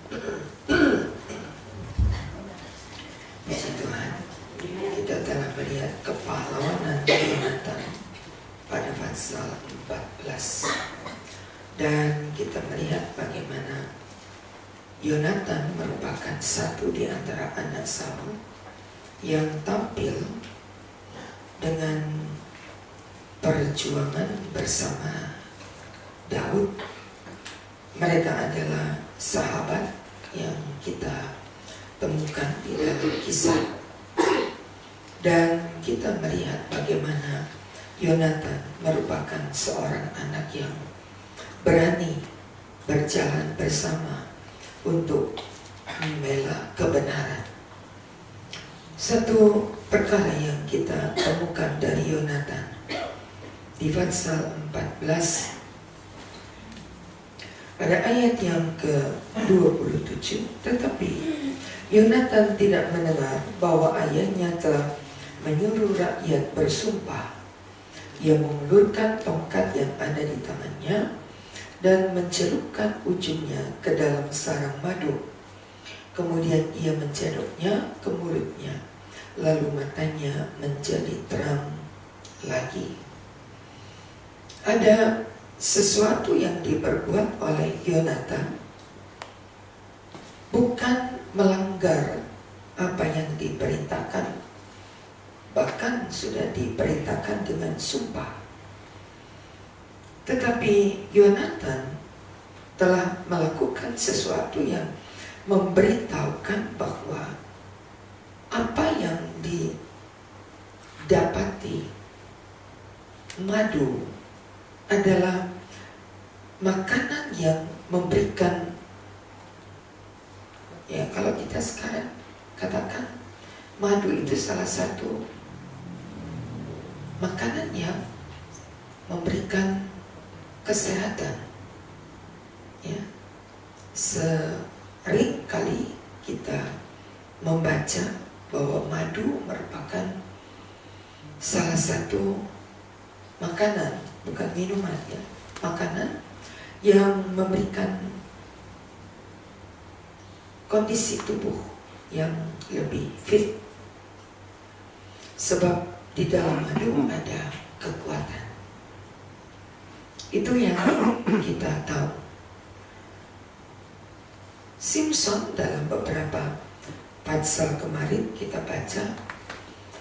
Puji Tuhan, kita telah melihat kepahlawanan Yonatan pada pasal 14. Dan kita melihat bagaimana Yonatan merupakan satu di antara anak Saul yang tampil dengan perjuangan bersama Daud. Mereka adalah sahabat yang kita temukan di dalam Kisah. Dan kita melihat bagaimana Yonatan merupakan seorang anak yang berani berjalan bersama untuk membela kebenaran. Satu perkara yang kita temukan dari Yonatan di pasal 14 pada ayat yang ke-27, tetapi Yonatan tidak mendengar bahwa ayahnya telah menyuruh rakyat bersumpah. Ia mengulurkan tongkat yang ada di tangannya dan mencelupkan ujungnya ke dalam sarang madu. Kemudian ia mencedoknya ke mulutnya, lalu matanya menjadi terang lagi. Ada sesuatu yang diperbuat oleh Yonatan bukan melanggar apa yang diperintahkan, bahkan sudah diperintahkan dengan sumpah. Tetapi Yonatan telah melakukan sesuatu yang memberitahukan bahwa apa yang didapati madu adalah makanan yang memberikan, ya kalau kita sekarang katakan madu itu salah satu makanan yang memberikan kesehatan. Ya, sering kali kita membaca bahwa madu merupakan salah satu makanan, bukan minuman ya, makanan yang memberikan kondisi tubuh yang lebih fit. Sebab di dalam madu ada kekuatan. Itu yang kita tahu. Simpson dalam beberapa pasal kemarin kita baca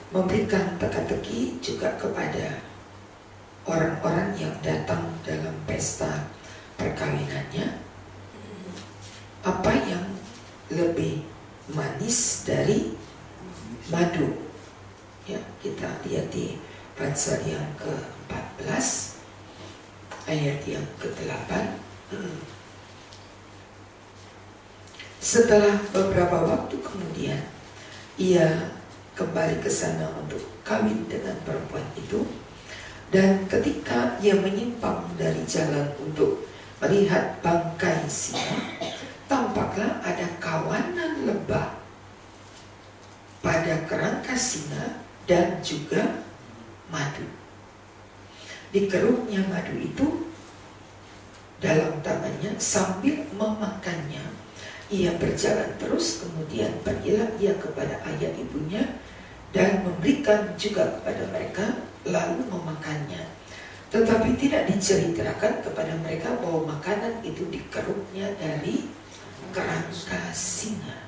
memberikan teka-teki juga kepada orang-orang yang datang dalam pesta perkawinannya. Apa yang lebih manis dari madu? Ya, kita lihat di pasal yang ke-14 ayat yang ke-8. Setelah beberapa waktu kemudian ia kembali ke sana untuk kawin dengan perempuan itu. Dan ketika ia menyimpang dari jalan untuk melihat bangkai singa, tampaklah ada kawanan lebah pada kerangka singa dan juga madu. Dikeruknya madu itu dalam tangannya sambil memakannya. Ia berjalan terus, kemudian pergilah ia kepada ayah ibunya dan memberikan juga kepada mereka, lalu memakannya. Tetapi tidak diceritakan kepada mereka bahwa makanan itu dikeruknya dari kerangka singa.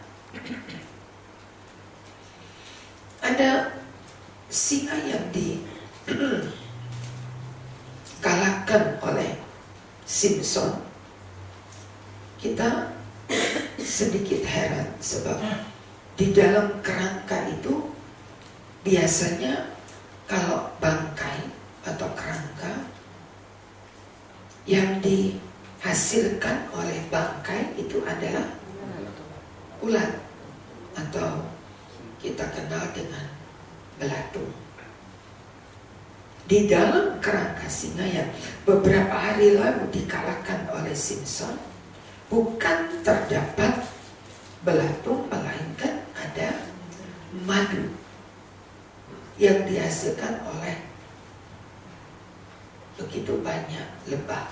Ada singa yang dikalahkan oleh Simpson. Kita sedikit heran sebab di dalam kerangka itu biasanya kalau bangkai atau kerangka yang dihasilkan oleh bangkai itu adalah ulat atau kita kenal dengan belatung. Di dalam kerangka singa yang beberapa hari lalu dikalahkan oleh Simpson, bukan terdapat belatung, melainkan ada madu yang dihasilkan oleh begitu banyak lebah.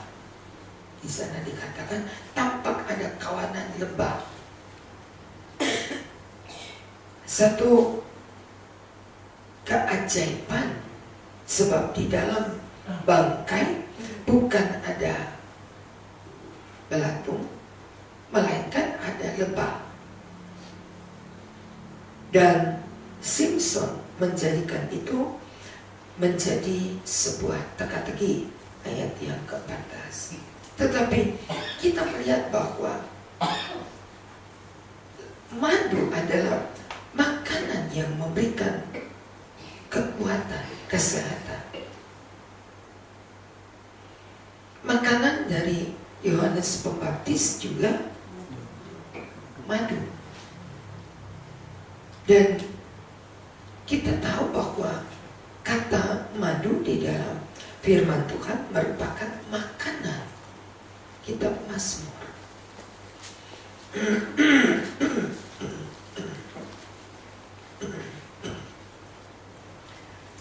Di sana dikatakan tampak ada kawanan lebah satu keajaiban, sebab di dalam bangkai bukan ada belatung, melainkan ada lebah. Dan Simpson menjadikan itu menjadi sebuah teka-teki, ayat yang ke-14. Tetapi kita melihat bahwa madu adalah makanan yang memberikan kekuatan, kesehatan. Makanan dari Yohanes Pembaptis juga madu. Dan kita tahu bahwa kata madu di dalam firman Tuhan merupakan makanan. Kitab Mazmur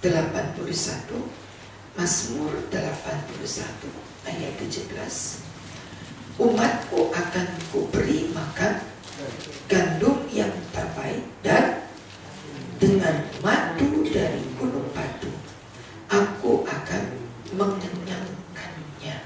81, Mazmur 81 ayat 17. Umatku akan kuberi makan gandum yang terbaik, dan dengan madu dari gunung batu aku akan mengenyangkannya.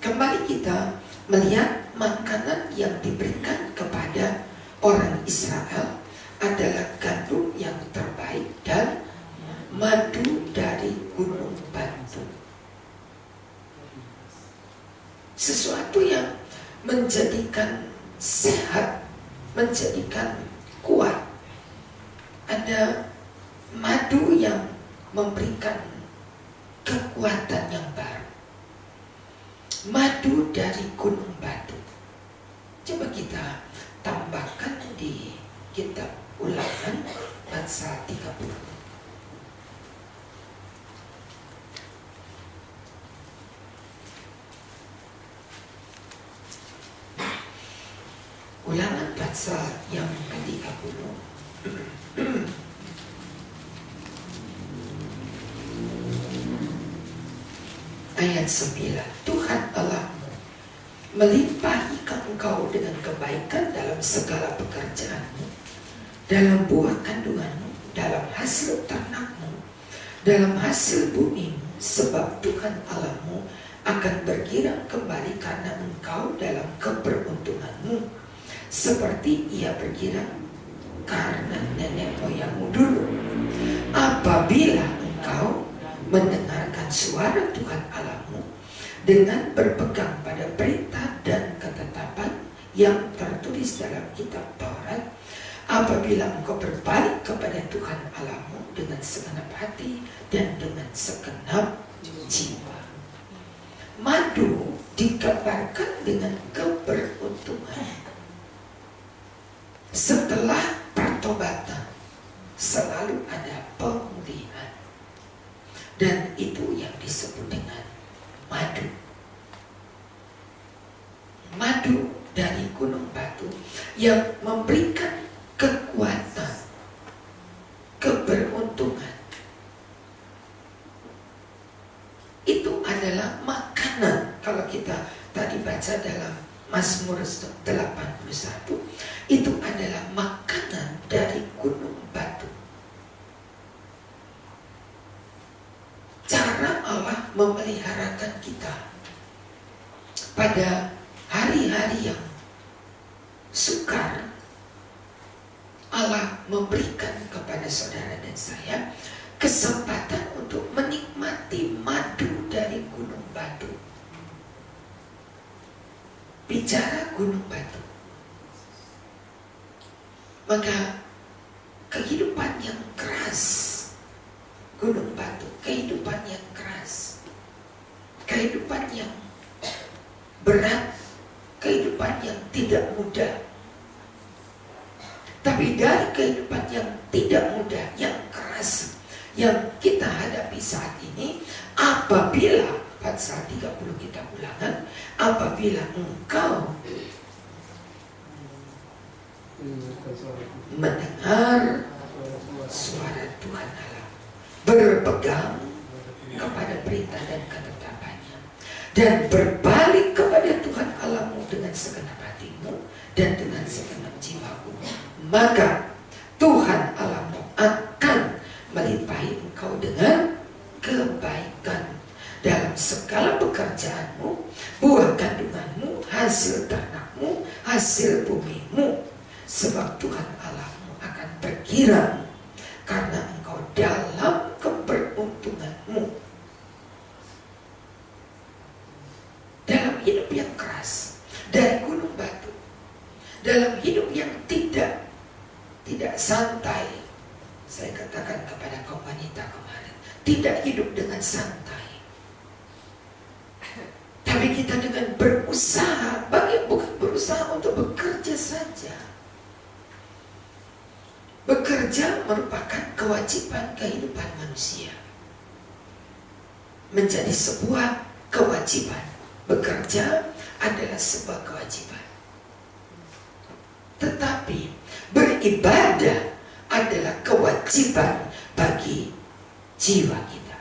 Kembali kita melihat makanan yang diberikan kepada orang Israel adalah gandum yang terbaik dan madu dari gunung batu. Sesuatu yang menjadikan sehat, menjadikan kuat. Ada madu yang memberikan kekuatan yang baru. Madu dari gunung batu. Coba kita tambahkan di kitab Ulangan pasal 30. Ulangan pasal yang ke-30 ayat 9. Tuhan Allahmu melimpahi engkau dengan kebaikan dalam segala pekerjaanmu, dalam buah kandunganmu, dalam hasil ternakmu, dalam hasil bumimu, sebab Tuhan Allahmu akan bergirang kembali karena engkau dalam keberuntunganmu, seperti ia bergirang karena nenek moyangmu dulu. Apabila engkau mendengarkan suara Tuhan Allahmu dengan berpegang pada perintah dan ketetapan yang tertulis dalam kitab Taurat, apabila engkau berbalik kepada Tuhan Allahmu dengan segenap hati dan dengan segenap jiwa. Madu dikabarkan dengan keberuntungan. Setelah pertobatan selalu ada pemulihan, dan itu yang disebut dengan madu. Madu dari gunung batu yang memberikan kekuatan, keberuntungan. Itu adalah makanan. Kalau kita tadi baca dalam Mazmur 81, itu adalah makanan dari gunung batu. Cara Allah memeliharakan kita pada hari-hari yang sukar, Allah memberikan kepada saudara dan saya kesempatan untuk menikmati madu dari gunung batu. Bicara gunung batu, maka kehidupan yang keras, gunung batu, kehidupan yang keras, kehidupan yang berat, kehidupan yang tidak mudah. Tapi dari kehidupan yang tidak mudah, yang keras, yang kita hadapi saat ini, apabila pasal 30 kita Ulangan, apabila engkau mendengar suara Tuhan Allah, berpegang kepada perintah dan ketetapannya, dan berbalik kepada Tuhan Allahmu dengan segenap hatimu dan dengan segenap jiwamu, maka Tuhan Allahmu akan melimpahi engkau dengan kebaikan dalam segala pekerjaanmu, buah kandunganmu, hasil ternakmu, hasil bumimu, sebab Tuhan Allahmu akan bergirang karena engkau dalam keberuntunganmu. Dalam hidup yang keras dari gunung batu, dalam hidup yang tidak santai, saya katakan kepada kaum wanita kemarin, tidak hidup dengan santai, tapi kita dengan berusaha, bukan berusaha untuk bekerja saja. Bekerja merupakan kewajiban kehidupan manusia, menjadi sebuah kewajiban. Bekerja adalah sebuah kewajiban. Tetapi beribadah adalah kewajiban bagi jiwa kita.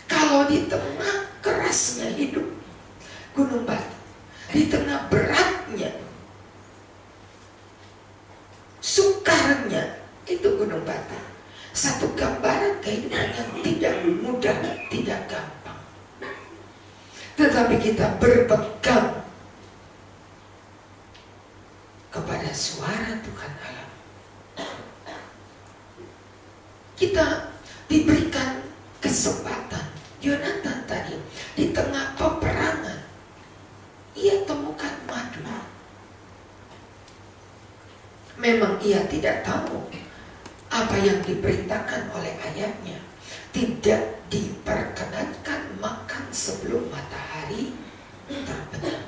Kalau di tengah kerasnya hidup gunung batu, di tengah beratnya, sukarnya itu gunung batu, satu gambaran kehidupan yang tidak mudah, tidak gampang. Tetapi kita berpegang kepada suara Tuhan Allah. Kita diberikan kesempatan. Yonatan tadi di tengah peperangan, ia temukan madu. Memang ia tidak tahu apa yang diperintahkan oleh ayahnya. Tidak diperkenankan makan sebelum matahari terbenam.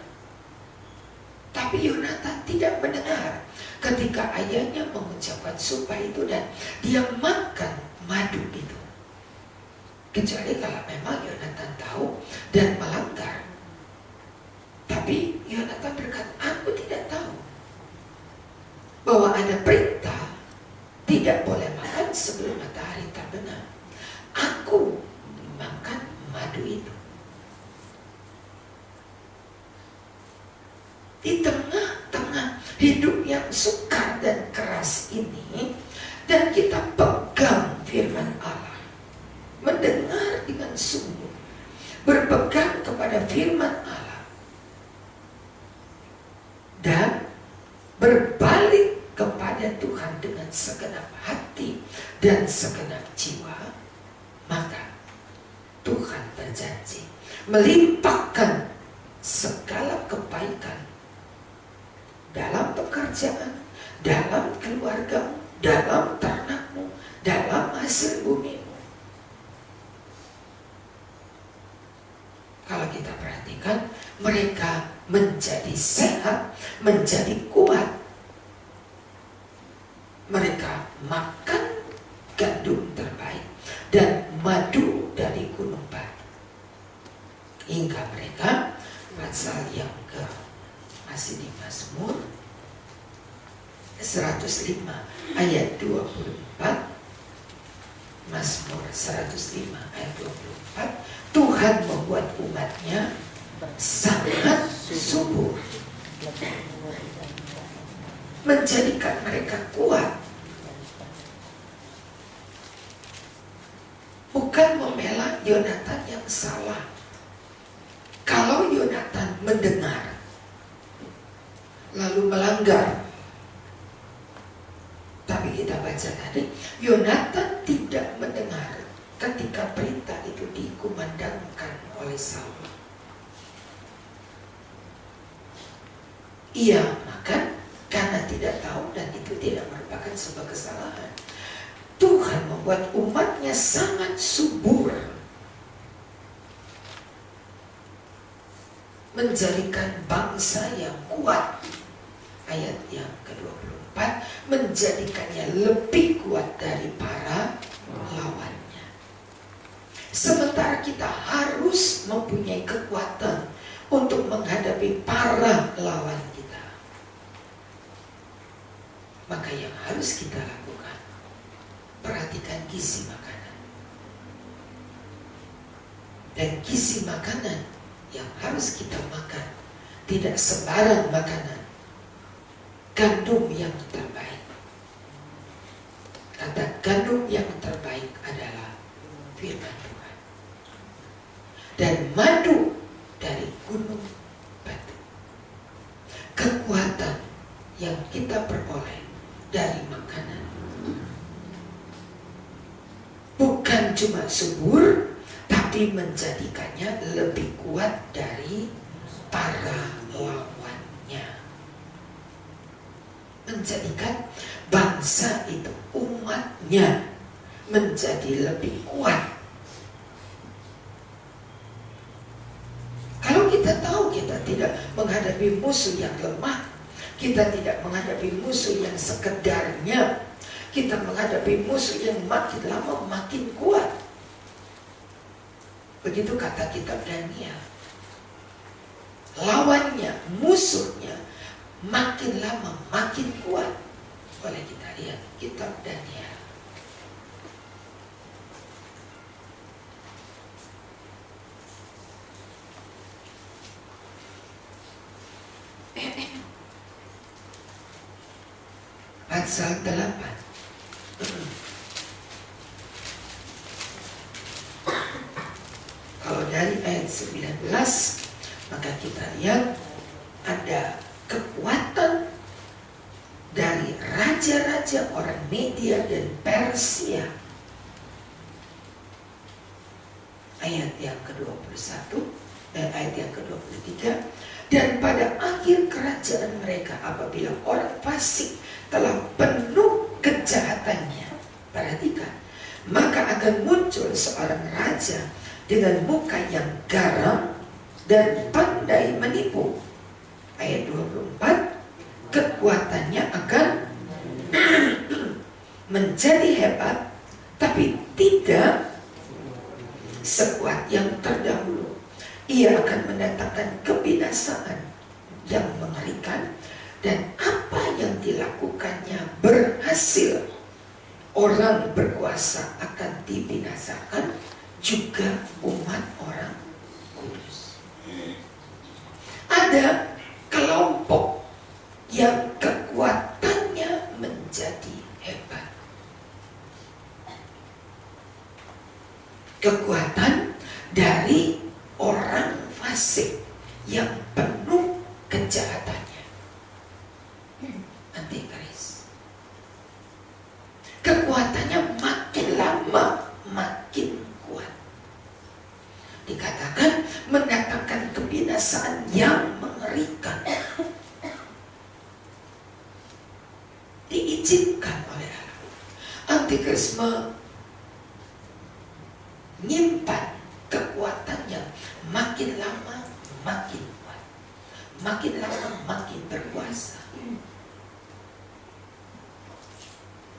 Tapi Yonatan tidak mendengar ketika ayahnya mengucapkan sumpah itu dan dia makan madu itu. Kecuali kalau memang Yonatan tahu dan melanggar. Tapi Yonatan berkata, aku tidak tahu bahwa ada perintah tidak boleh makan sebelum matahari terbenam. Aku makan madu itu. Di tengah-tengah hidup yang sukar dan keras ini, dan kita pegang firman Allah, mendengar dengan sungguh, berpegang kepada firman Allah, dan berbalik kepada Tuhan dengan segenap hati dan segenap jiwa, maka Tuhan berjanji melimpahkan segala kebaikan dalam pekerjaan, dalam keluargamu, dalam ternakmu, dalam hasil bumimu. Kalau kita perhatikan, mereka menjadi sehat, menjadi kuat. Mereka makan gandum terbaik dan madu dari gunung batu, hingga mereka, pasal yang ke masih di Mazmur 105 ayat 24, Mazmur 105 ayat 24, Tuhan membuat umatnya sangat subur, menjadikan mereka kuat. Bukan membela Yonatan yang salah. Kalau Yonatan mendengar lalu melanggar, tapi kita baca tadi, Yonatan tidak mendengar ketika perintah itu dikumandangkan oleh Saul. Ia makan karena tidak tahu, dan itu tidak merupakan sebuah kesalahan. Tuhan membuat umatnya sangat subur, menjadikan bangsa yang kuat. Ayat yang ke-24, menjadikannya lebih kuat dari para lawannya. Sementara kita harus mempunyai kekuatan untuk menghadapi para lawan kita. Maka yang harus kita lakukan, perhatikan gizi makanan. Dan gizi makanan yang harus kita makan tidak sembarang makanan. gandum yang terbaik. Kata gandum yang terbaik adalah firman Tuhan. Dan madu dari gunung batu. Kekuatan yang kita peroleh dari makanan bukan cuma subur, tapi menjadikannya lebih kuat dari para lawannya. Menjadikan bangsa itu, umatnya, menjadi lebih kuat. Kalau kita tahu kita tidak menghadapi musuh yang lemah, kita tidak menghadapi musuh yang sekedarnya, kita menghadapi musuh yang makin lama makin kuat. Begitu kata kitab Daniel. Lawannya, musuhnya makin lama makin kuat. Boleh kita lihat kitab Daniel. Pasal 8. Kalau dari ayat 19, maka kita lihat ada kekuatan dari raja-raja orang Media dan Persia. Ayat yang ke-21, ayat yang ke-23. Dan pada akhir kerajaan mereka, apabila orang fasik telah penuh kejahatannya, perhatikan, maka akan muncul seorang raja dengan muka yang garang dan pandai menipu. Ayat 24, kekuatannya akan menjadi hebat, tapi tidak sekuat yang terdahulu. Ia akan mendatangkan kebinasaan yang mengerikan, dan apa yang dilakukannya berhasil. Orang berkuasa akan dibinasakan, juga umat orang kudus. Ada kelompok yang kekuatannya menjadi hebat. Kekuatan dari orang fasik yang penuh kejahatannya. Antikris. Kekuatannya makin lama makin kuat. Dikatakan mendatangkan kebinasaan yang mengerikan. Diizinkan oleh Allah. Antikris menyimpan kekuatannya makin lama makin kuat, makin lama makin berkuasa.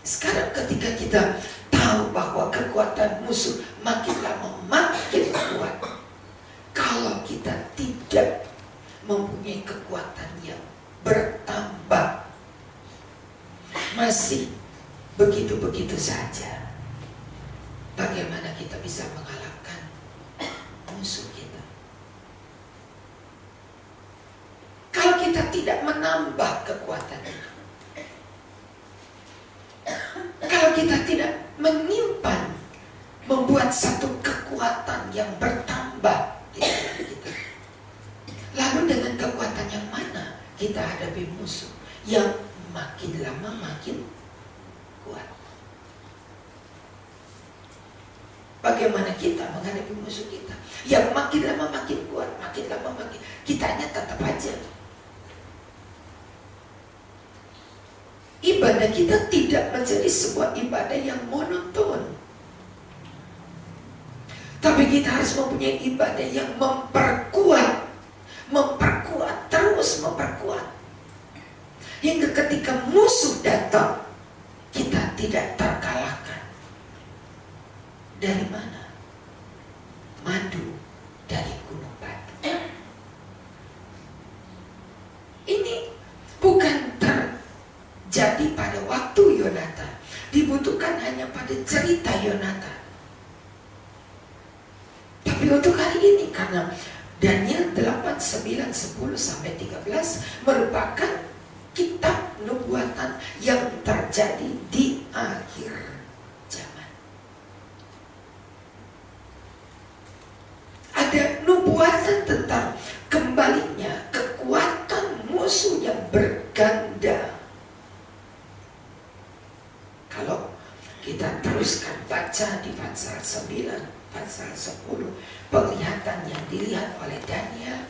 Sekarang ketika kita tahu bahwa kekuatan musuh makin lama makin kuat, kalau kita tidak mempunyai kekuatan yang bertambah, masih begitu-begitu saja, bagaimana kita bisa mengalahkan musuh kita? Kalau kita tidak menambah kekuatan itu, kalau kita tidak menyimpan, membuat satu kekuatan yang bertambah di dalam kita, lalu dengan kekuatan yang mana kita hadapi musuh yang makin lama makin kuat? Bagaimana kita menghadapi musuh kita yang makin lama makin kuat, makin lama makin, kitanya tetap aja. Ibadah kita tidak menjadi sebuah ibadah yang monoton, tapi kita harus mempunyai ibadah yang memperkuat, terus memperkuat, hingga ketika musuh datang, kita tidak terkalahkan. Dari mana? Madu dari gunung batu. Ini bukan terjadi pada waktu Yonatan, dibutuhkan hanya pada cerita Yonatan. Tapi untuk hari ini, karena Daniel 8, 9, 10 sampai 13 merupakan kitab nubuatan yang terjadi di akhir zaman. Ada nubuatan tentang kembalinya kekuatan musuh yang berganda. Kalau kita teruskan baca di pasal 9, pasal 10, penglihatan yang dilihat oleh Daniel,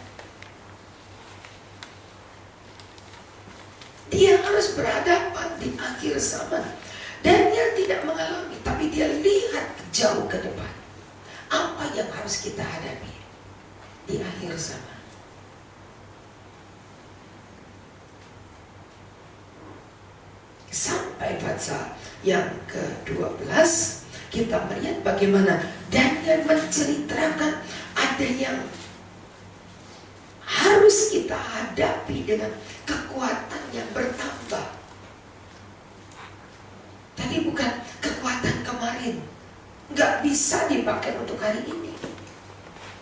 dia harus berhadapan di akhir zaman. Daniel tidak mengalami, tapi dia lihat jauh ke depan. Apa yang harus kita hadapi di akhir zaman? Sampai pasal yang ke-12 kita melihat bagaimana Daniel menceritakan ada yang harus kita hadapi dengan kekuatan yang bertambah. Tadi bukan kekuatan kemarin, nggak bisa dipakai untuk hari ini.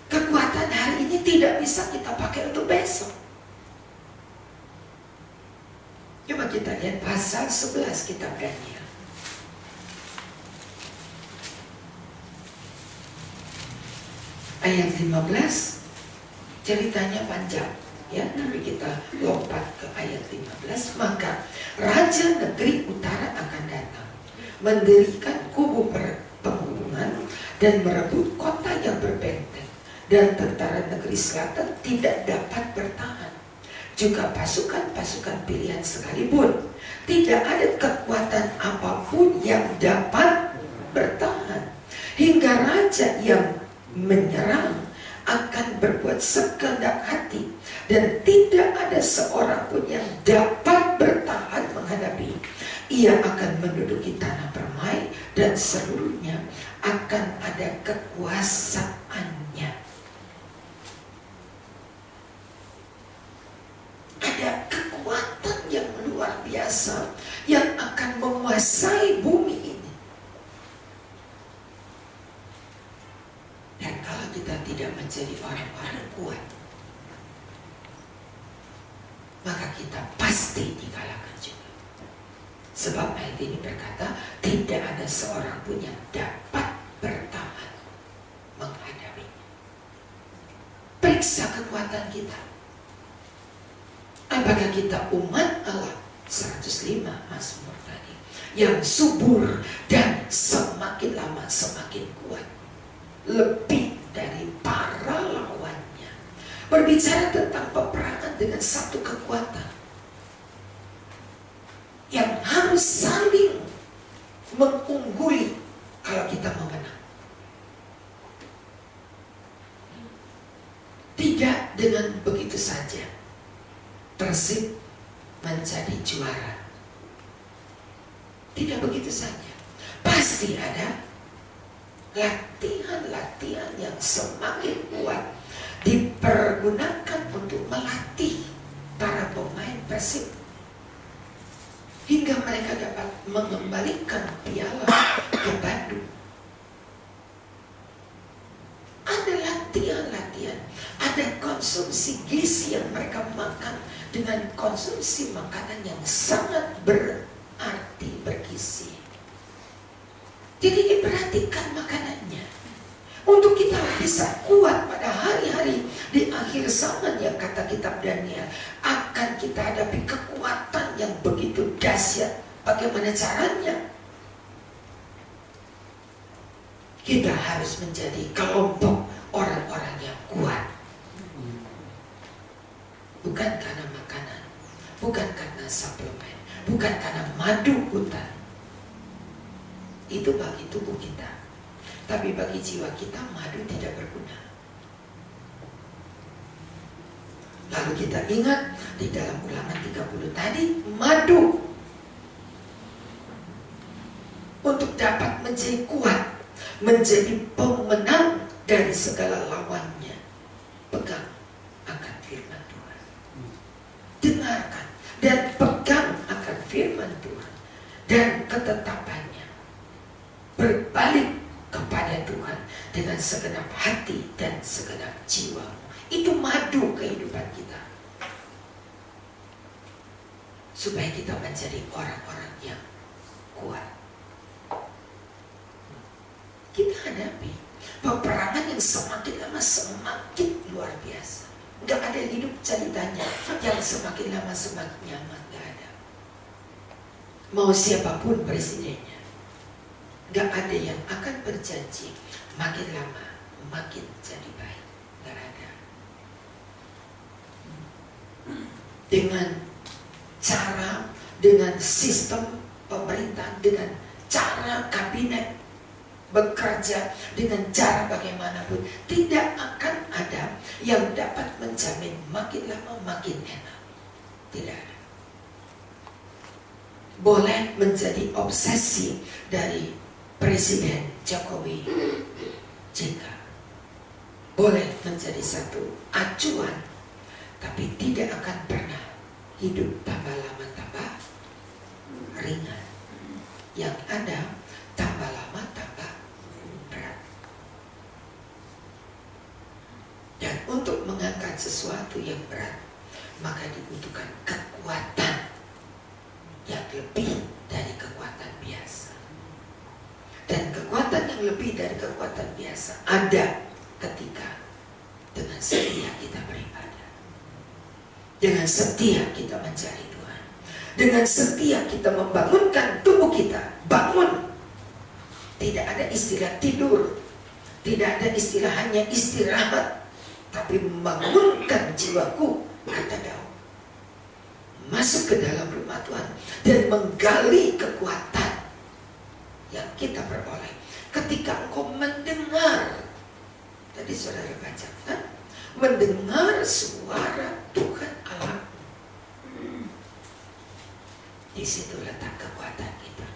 Kekuatan hari ini tidak bisa kita pakai untuk besok. Coba kita lihat pasal 11 kitab Daniel. Ayat 15, ceritanya panjang ya, tapi kita lompat ke ayat 15. Maka raja negeri utara akan datang, mendirikan kubu penghubungan dan merebut kota yang berbenteng, dan tentara negeri selatan tidak dapat bertahan. Juga pasukan-pasukan pilihan sekalipun tidak ada kekuatan apapun yang dapat bertahan, hingga raja yang menyerang akan berbuat sekehendak hati, dan tidak ada seorang pun yang dapat bertahan menghadapi. Ia akan menduduki tanah permai, dan seluruhnya akan ada kekuasaannya. Ada kekuatan yang luar biasa yang akan menguasai bumi ini. Dan kalau kita tidak menjadi orang-orang kuat, maka kita pasti dikalahkan juga. Sebab ayat ini berkata, tidak ada seorang pun yang dapat bertahan menghadapinya. Periksa kekuatan kita. Apakah kita umat Allah 105 Mazmur tadi yang subur dan semakin lama semakin kuat, lebih dari para lawannya. Berbicara tentang peperangan dengan satu kekuatan yang harus saling mengungguli kalau kita mau menang. Tidak dengan begitu saja Persib menjadi juara. Tidak begitu saja. Pasti ada latihan-latihan yang semakin kuat dipergunakan untuk melatih para pemain Persib, hingga mereka dapat mengembalikan piala ke Bandung. Ada latihan-latihan, ada konsumsi gizi yang mereka makan dengan konsumsi makanan yang sangat berarti, bergizi. Jadi diperhatikan makanannya untuk kita bisa kuat pada hari-hari di akhir zaman yang kata kitab Daniel akan kita hadapi kekuatan yang begitu dahsyat. Bagaimana caranya? Kita harus menjadi kelompok orang-orang yang kuat. Bukan karena makanan, bukan karena suplemen, bukan karena madu hutan. Itu bagi tubuh kita. Tapi bagi jiwa kita madu tidak berguna. Lalu kita ingat di dalam Ulangan 30 tadi, madu untuk dapat menjadi kuat, menjadi pemenang dari segala lawannya, pegang akan firman Tuhan. Dengarkan dan pegang akan firman Tuhan dan ketetapannya. Berbalik kepada Tuhan dengan segenap hati dan segenap jiwa. Itu madu kehidupan kita. supaya kita menjadi orang-orang yang kuat. Kita hadapi peperangan yang semakin lama semakin luar biasa. Gak ada hidup ceritanya yang semakin lama semakin nyaman, gak ada. Mau siapapun presidennya, gak ada yang akan berjanji makin lama makin jadi baik. Gak ada. Dengan cara, dengan sistem pemerintah, dengan cara kabinet bekerja, dengan cara bagaimanapun, tidak akan ada yang dapat menjamin makin lama makin enak. Tidak ada. Boleh menjadi obsesi dari Presiden Jokowi JK, boleh menjadi satu acuan, tapi tidak akan pernah hidup tambah lama tambah ringan. Yang ada tambah lama tambah berat. Dan untuk mengangkat sesuatu yang berat, maka dibutuhkan kekuatan yang lebih dari kekuatan biasa. Dan kekuatan yang lebih dari kekuatan biasa ada ketika dengan setia kita beribadah, dengan setia kita mencari Tuhan, dengan setia kita membangunkan tubuh kita, bangun. Tidak ada istilah tidur, tidak ada istilah hanya istirahat, tapi membangunkan jiwaku, kata Daud. Masuk ke dalam rumah Tuhan dan menggali kekuatan yang kita peroleh ketika engkau mendengar, tadi saudara baca kan, mendengar suara Tuhan Allah. Di situ letak kekuatan kita.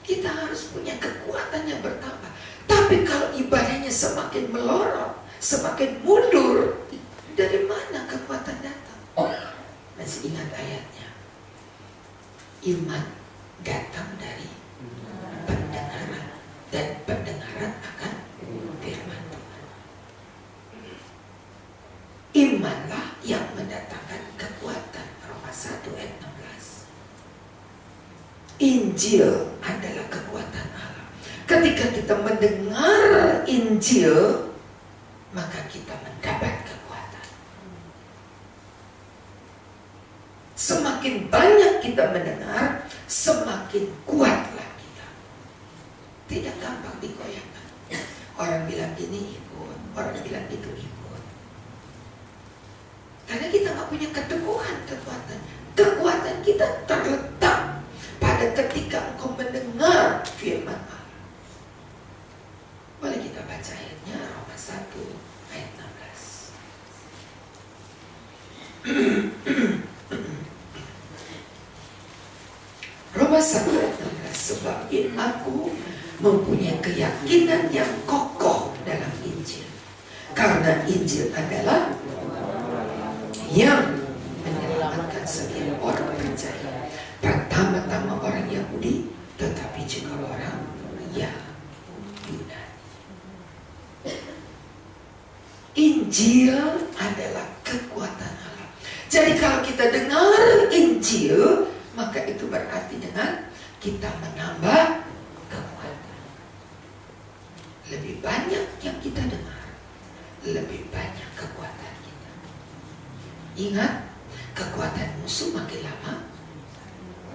Kita harus punya kekuatan yang bertambah. Tapi kalau ibadahnya semakin melorot, semakin mundur, dari mana kekuatan datang? Masih ingat ayatnya? Iman datang dari pendengaran, dan pendengaran akan firman Tuhan. Imanlah yang mendatangkan kekuatan. Roma 1 ayat 16. Injil adalah kekuatan Allah. Ketika kita mendengar Injil, maka kita mendapat kekuatan. Semakin banyak kita mendengar, semakin kuatlah kita. Tidak gampang digoyahkan. Orang bilang gini ikut, orang bilang itu ikut. Karena kita gak punya keteguhan kekuatan. Kekuatan kita terletak pada ketika engkau mendengar firman Allah. Boleh kita baca ayatnya, Roma 1 ayat 16. Roma 1 ayat 16. Sebab aku mempunyai keyakinan yang kokoh dalam Injil, karena Injil adalah yang menyelamatkan setiap orang percaya, pertama-tama orang Yahudi, tetapi juga orang Yunani. Injil adalah kekuatan Allah. Jadi kalau kita dengar Injil, maka itu berarti dengan kita menambah kekuatan. Lebih banyak yang kita dengar, lebih banyak kekuatan kita. Ingat, kekuatan musuh makin lama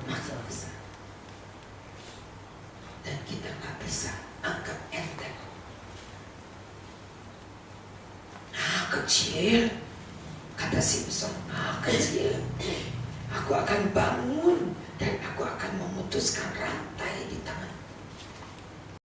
makin besar. Dan kita gak bisa anggap enteng. Kecil, kata Simpson, kecil. Aku akan bangun dan aku akan memutuskan rantai di tangan.